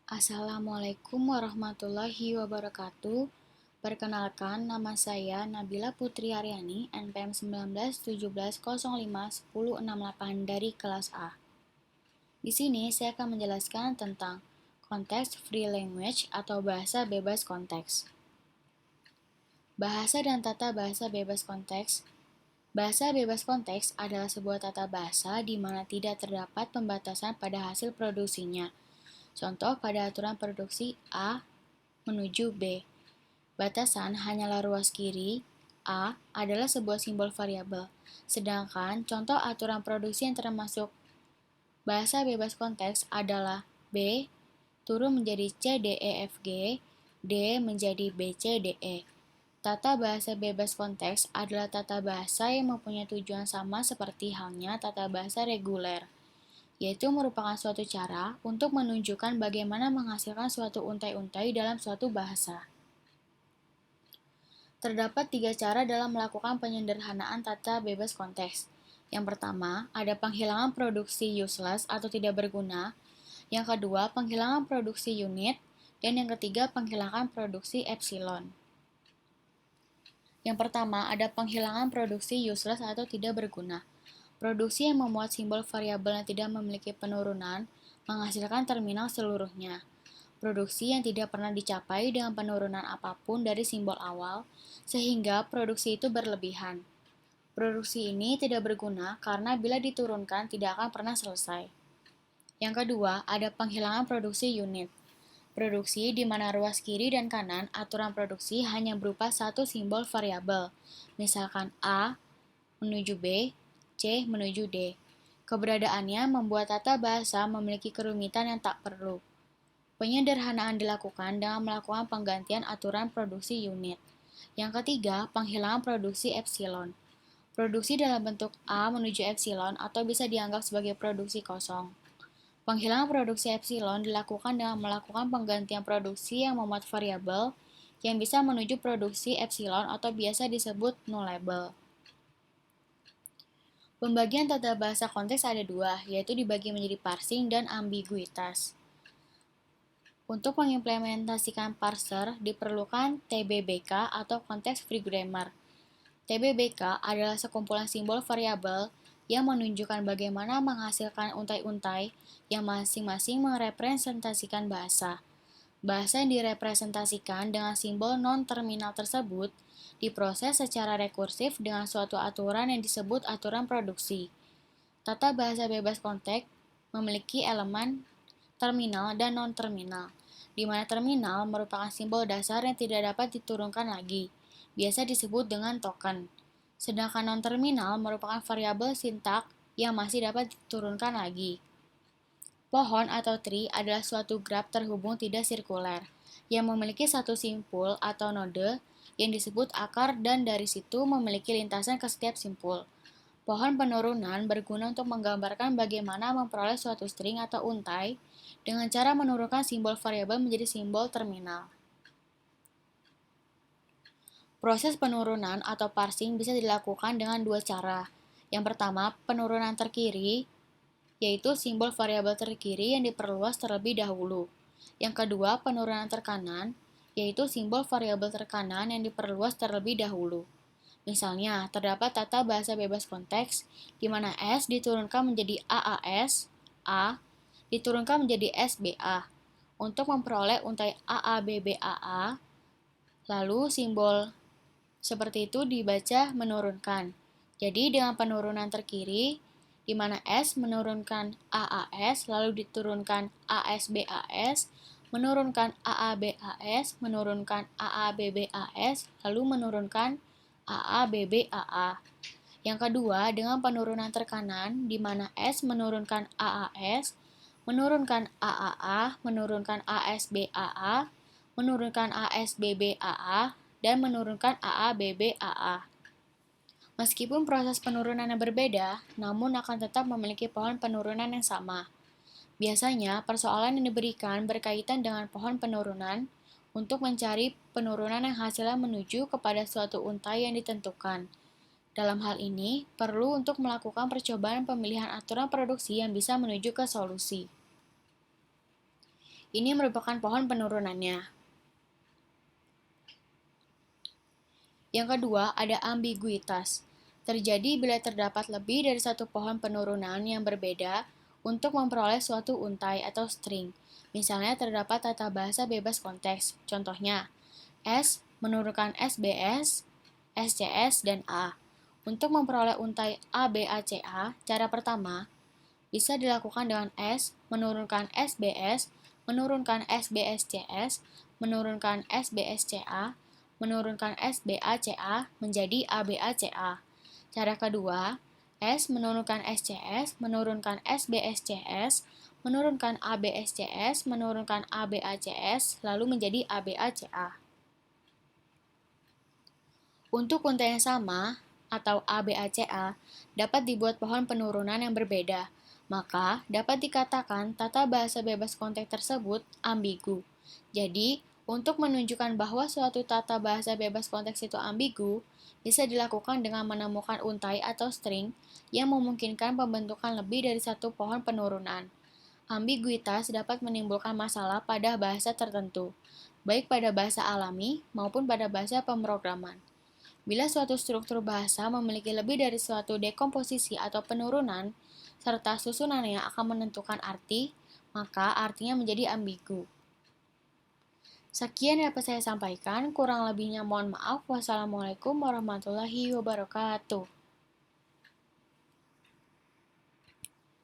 Assalamualaikum warahmatullahi wabarakatuh. Perkenalkan, nama saya Nabila Putri Aryani, NPM 1917051068 dari kelas A. Di sini saya akan menjelaskan tentang konteks free language atau bahasa bebas konteks. Bahasa dan tata bahasa bebas konteks. Bahasa bebas konteks adalah sebuah tata bahasa di mana tidak terdapat pembatasan pada hasil produksinya. Contoh pada aturan produksi A menuju B. Batasan hanyalah ruas kiri. A adalah sebuah simbol variabel. Sedangkan contoh aturan produksi yang termasuk bahasa bebas konteks adalah B turun menjadi C, D, E, F, G, D menjadi B, C, D, E. Tata bahasa bebas konteks adalah tata bahasa yang mempunyai tujuan sama seperti halnya tata bahasa reguler, yaitu merupakan suatu cara untuk menunjukkan bagaimana menghasilkan suatu untai-untai dalam suatu bahasa. Terdapat 3 cara dalam melakukan penyederhanaan tata bebas konteks. Yang pertama, ada penghilangan produksi useless atau tidak berguna. Yang kedua, penghilangan produksi unit. Dan yang ketiga, penghilangan produksi epsilon. Yang pertama, ada penghilangan produksi useless atau tidak berguna. Produksi yang memuat simbol variabel yang tidak memiliki penurunan menghasilkan terminal seluruhnya. Produksi yang tidak pernah dicapai dengan penurunan apapun dari simbol awal, sehingga produksi itu berlebihan. Produksi ini tidak berguna karena bila diturunkan tidak akan pernah selesai. Yang kedua, ada penghilangan produksi unit. Produksi di mana ruas kiri dan kanan aturan produksi hanya berupa satu simbol variabel, misalkan A menuju B, C menuju D. Keberadaannya membuat tata bahasa memiliki kerumitan yang tak perlu. Penyederhanaan dilakukan dengan melakukan penggantian aturan produksi unit. Yang ketiga, penghilangan produksi epsilon. Produksi dalam bentuk A menuju epsilon atau bisa dianggap sebagai produksi kosong. Penghilangan produksi epsilon dilakukan dengan melakukan penggantian produksi yang memuat variabel yang bisa menuju produksi epsilon atau biasa disebut nullable. Pembagian tata bahasa konteks ada dua, yaitu dibagi menjadi parsing dan ambiguitas. Untuk mengimplementasikan parser diperlukan TBBK atau Context Free Grammar. TBBK adalah sekumpulan simbol variabel yang menunjukkan bagaimana menghasilkan untai-untai yang masing-masing merepresentasikan bahasa. Bahasa yang direpresentasikan dengan simbol non-terminal tersebut diproses secara rekursif dengan suatu aturan yang disebut aturan produksi. Tata bahasa bebas konteks memiliki elemen terminal dan non-terminal, di mana terminal merupakan simbol dasar yang tidak dapat diturunkan lagi, biasa disebut dengan token. Sedangkan non-terminal merupakan variabel sintak yang masih dapat diturunkan lagi. Pohon atau tree adalah suatu graf terhubung tidak sirkuler, yang memiliki satu simpul atau node yang disebut akar dan dari situ memiliki lintasan ke setiap simpul. Pohon penurunan berguna untuk menggambarkan bagaimana memperoleh suatu string atau untai dengan cara menurunkan simbol variabel menjadi simbol terminal. Proses penurunan atau parsing bisa dilakukan dengan dua cara. Yang pertama, penurunan terkiri, yaitu simbol variabel terkiri yang diperluas terlebih dahulu. Yang kedua, penurunan terkanan, yaitu simbol variabel terkanan yang diperluas terlebih dahulu. Misalnya, terdapat tata bahasa bebas konteks, di mana S diturunkan menjadi AAS, A diturunkan menjadi SBA, untuk memperoleh untai AABBAA, lalu simbol seperti itu dibaca menurunkan. Jadi dengan penurunan terkiri, di mana S menurunkan AAS, lalu diturunkan ASBAS, menurunkan AABAS, menurunkan AABBAS, lalu menurunkan AABBAA. Yang kedua, dengan penurunan terkanan, di mana S menurunkan AAS, menurunkan AAA, menurunkan ASBAA, menurunkan ASBBAA, dan menurunkan AABBAA. Meskipun proses penurunannya berbeda, namun akan tetap memiliki pohon penurunan yang sama. Biasanya, persoalan yang diberikan berkaitan dengan pohon penurunan untuk mencari penurunan yang hasilnya menuju kepada suatu untai yang ditentukan. Dalam hal ini, perlu untuk melakukan percobaan pemilihan aturan produksi yang bisa menuju ke solusi. Ini merupakan pohon penurunannya. Yang kedua, ada ambiguitas. Terjadi bila terdapat lebih dari satu pohon penurunan yang berbeda untuk memperoleh suatu untai atau string. Misalnya terdapat tata bahasa bebas konteks. Contohnya, S menurunkan SBS, SCS, dan A. Untuk memperoleh untai ABACA, cara pertama bisa dilakukan dengan S menurunkan SBS, menurunkan SBSCS, menurunkan SBSCA, menurunkan SBACA menjadi ABACA. Cara kedua, S menurunkan SCS, menurunkan SBSCS, menurunkan ABSCS, menurunkan ABACS, lalu menjadi ABACA. Untuk untai yang sama, atau ABACA, dapat dibuat pohon penurunan yang berbeda, maka dapat dikatakan tata bahasa bebas konteks tersebut ambigu. Jadi, untuk menunjukkan bahwa suatu tata bahasa bebas konteks itu ambigu, bisa dilakukan dengan menemukan untai atau string yang memungkinkan pembentukan lebih dari satu pohon penurunan. Ambiguitas dapat menimbulkan masalah pada bahasa tertentu, baik pada bahasa alami maupun pada bahasa pemrograman. Bila suatu struktur bahasa memiliki lebih dari suatu dekomposisi atau penurunan, serta susunannya akan menentukan arti, maka artinya menjadi ambigu. Sekian yang dapat saya sampaikan, kurang lebihnya mohon maaf. Wassalamualaikum warahmatullahi wabarakatuh.